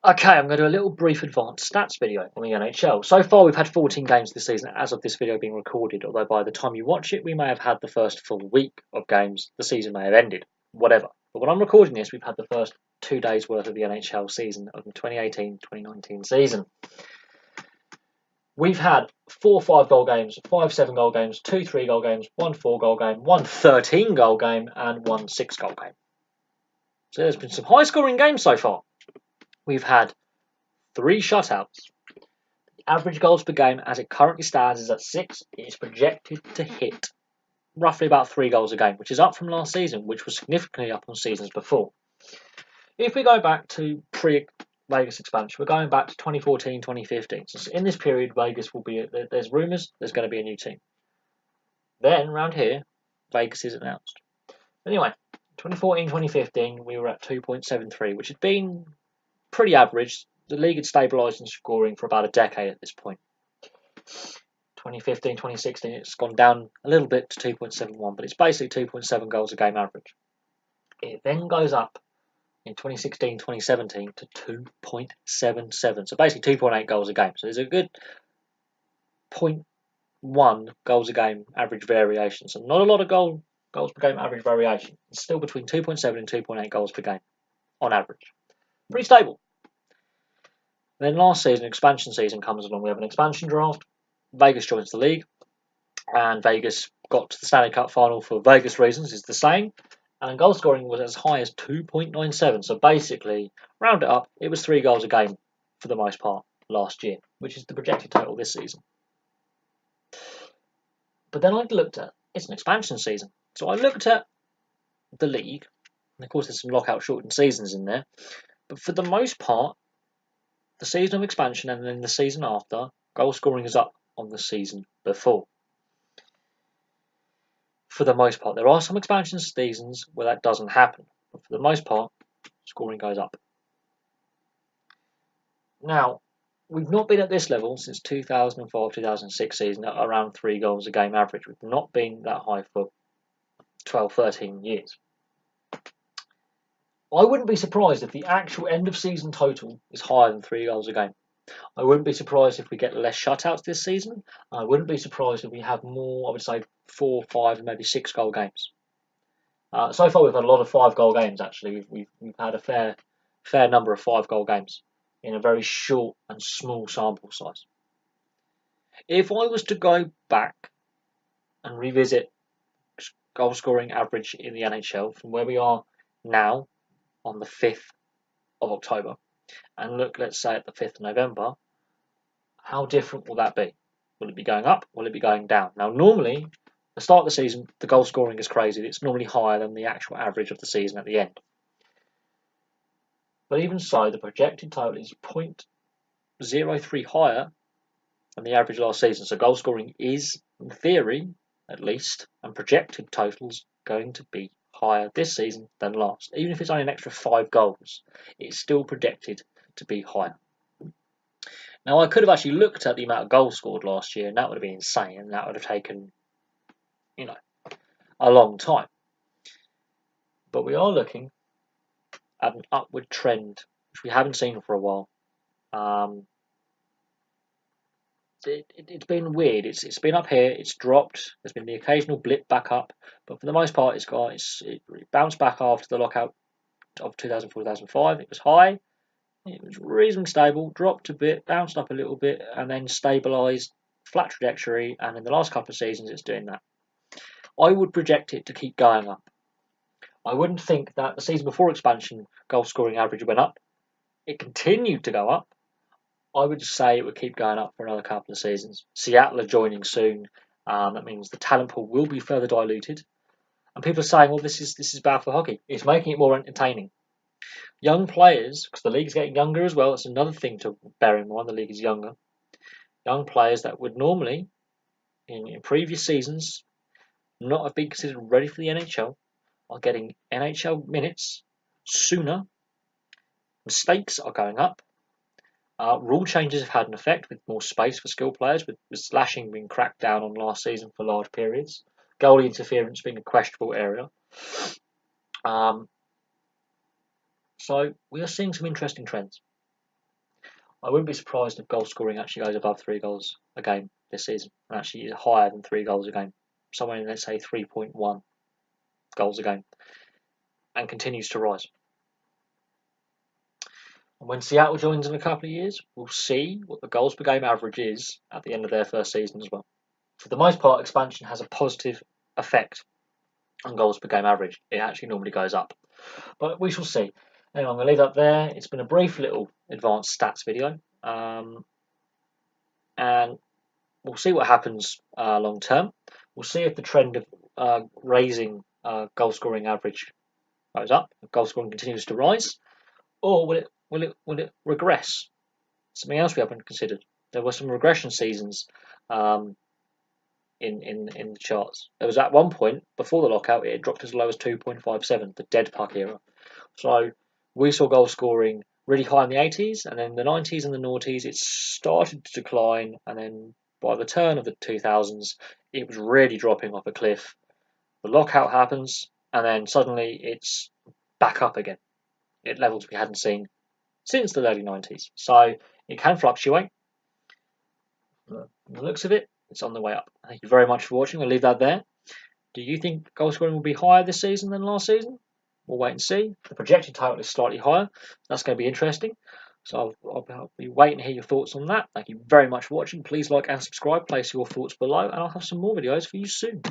Okay, I'm going to do a little brief advanced stats video on the NHL. So far, we've had 14 games this season as of this video being recorded, although by the time you watch it, we may have had the first full week of games. The season may have ended, whatever. But when I'm recording this, we've had the first 2 days worth of the NHL season of the 2018-2019 season. We've had 4 5-goal games, 5 7-goal games, 2 3-goal games, 1 4-goal game, 1 13-goal game, and 1 6-goal game. So there's been some high-scoring games so far. We've had 3 shutouts. Average goals per game as it currently stands is at 6. It is projected to hit roughly about 3 goals a game, which is up from last season, which was significantly up on seasons before. If we go back to pre-Vegas expansion, we're going back to 2014, 2015. So in this period, Vegas will be, there's rumours there's going to be a new team. Then, around here, Vegas is announced. Anyway, 2014, 2015, we were at 2.73, which had been pretty average. The league had stabilised in scoring for about a decade at this point. 2015, 2016, it's gone down a little bit to 2.71, but it's basically 2.7 goals a game average. It then goes up in 2016, 2017 to 2.77, so basically 2.8 goals a game. So there's a good 0.1 goals a game average variation. So not a lot of goals per game average variation. It's still between 2.7 and 2.8 goals per game on average. Pretty stable. Then last season, expansion season comes along. We have an expansion draft. Vegas joins the league, and Vegas got to the Stanley Cup final for Vegas reasons, is the same. And goal scoring was as high as 2.97. So basically, round it up, it was 3 goals a game for the most part last year, which is the projected total this season. But then I looked at, it's an expansion season. So I looked at the league, and of course there's some lockout shortened seasons in there. But for the most part, the season of expansion and then the season after, goal scoring is up on the season before. For the most part, there are some expansion seasons where that doesn't happen, but for the most part, scoring goes up. Now, we've not been at this level since 2005-2006 season at around 3 goals a game average. We've not been that high for 12, 13 years. I wouldn't be surprised if the actual end of season total is higher than 3 goals a game. I wouldn't be surprised if we get less shutouts this season. I wouldn't be surprised if we have more, I would say 4, 5, and maybe 6 goal games. So far, we've had a lot of 5-goal games. Actually, we've had a fair number of 5-goal games in a very short and small sample size. If I was to go back and revisit goal scoring average in the NHL from where we are now on the 5th of October and look, let's say, at the 5th of November, how different will that be? Will it be going up? Will it be going down? Now, normally, at the start of the season, the goal scoring is crazy. It's normally higher than the actual average of the season at the end. But even so, the projected total is 0.03 higher than the average last season. So goal scoring is, in theory, at least, and projected totals going to be higher this season than last. Even if it's only an extra 5 goals, it's still projected to be higher. Now, I could have actually looked at the amount of goals scored last year, and that would have been insane, and that would have taken, a long time. But we are looking at an upward trend, which we haven't seen for a while. It's been weird. It's been up here. It's dropped. There's been the occasional blip back up, but for the most part, it bounced back after the lockout of 2004-2005. It was high. It was reasonably stable. Dropped a bit, bounced up a little bit, and then stabilised. Flat trajectory. And in the last couple of seasons, it's doing that. I would project it to keep going up. I wouldn't think that the season before expansion goal scoring average went up. It continued to go up. I would say it would keep going up for another couple of seasons. Seattle are joining soon. That means the talent pool will be further diluted. And people are saying, well, this is bad for hockey. It's making it more entertaining. Young players, because the league is getting younger as well, it's another thing to bear in mind, the league is younger. Young players that would normally, in previous seasons, not have been considered ready for the NHL, are getting NHL minutes sooner. Mistakes are going up. Rule changes have had an effect with more space for skilled players, with slashing being cracked down on last season for large periods, goalie interference being a questionable area. So we are seeing some interesting trends. I wouldn't be surprised if goal scoring actually goes above 3 goals a game this season, and actually is higher than 3 goals a game, somewhere in, let's say, 3.1 goals a game, and continues to rise. And when Seattle joins in a couple of years, we'll see what the goals per game average is at the end of their first season as well. For the most part, expansion has a positive effect on goals per game average. It actually normally goes up, but we shall see. Anyway, I'm going to leave that there. It's been a brief little advanced stats video, and we'll see what happens long term. We'll see if the trend of raising goal scoring average goes up, if goal scoring continues to rise, or will it regress? Something else we haven't considered. There were some regression seasons in the charts. There was at one point before the lockout it had dropped as low as 2.57, the dead puck era. So we saw goal scoring really high in the 80s, and then the 90s and the noughties it started to decline, and then by the turn of the 2000s it was really dropping off a cliff. The lockout happens, and then suddenly it's back up again at levels we hadn't seen since the early 90s. So it can fluctuate. From the looks of it, it's on the way up. Thank you very much for watching. I'll leave that there. Do you think goal scoring will be higher this season than last season? We'll wait and see. The projected total is slightly higher. That's going to be interesting. So I'll be waiting to hear your thoughts on that. Thank you very much for watching. Please like and subscribe. Place your thoughts below, and I'll have some more videos for you soon.